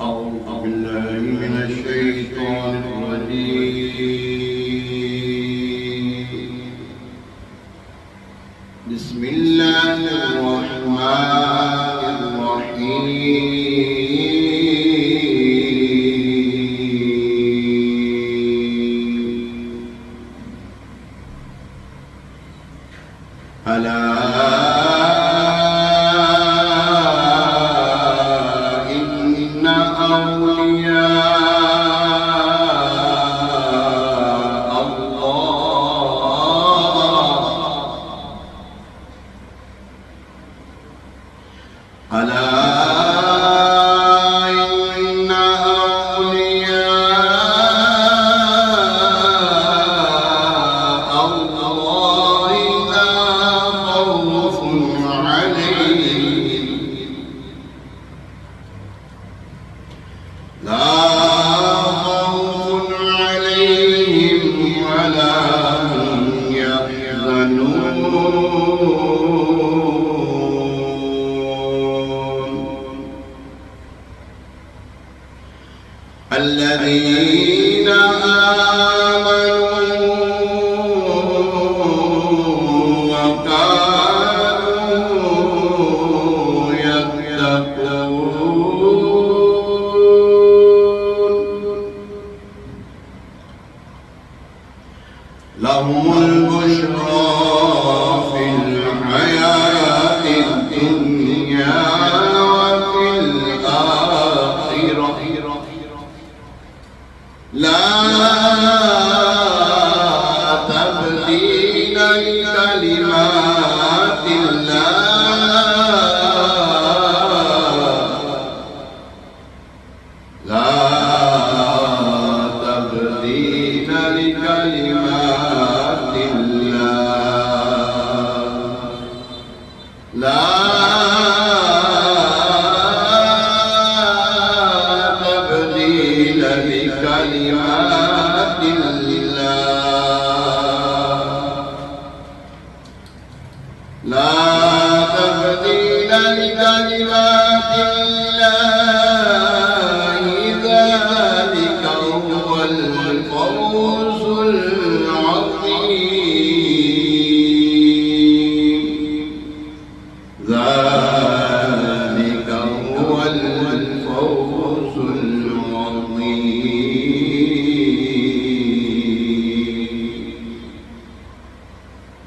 أعوذ بالله من الشيطان الرجيم. بسم الله الرحمن الرحيم. ألا إن أولياء الله لا خوف عليهم ولا هم يحزنون. الذين آمنوا وكانوا يتقون لهم البشرى في الحياة الدنيا وفي الآخرة لا تبديل لكلمات الله لا تبديل لكلمات الله لا تبديل لكلمات الله لا تبديل لكلمات الله ذلك هو الفوز العظيم ذلك هو الفوز العظيم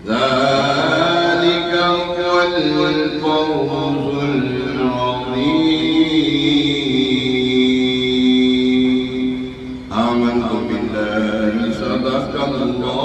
ذلك هو الفوز العظيم. آمنت بالله صدق الله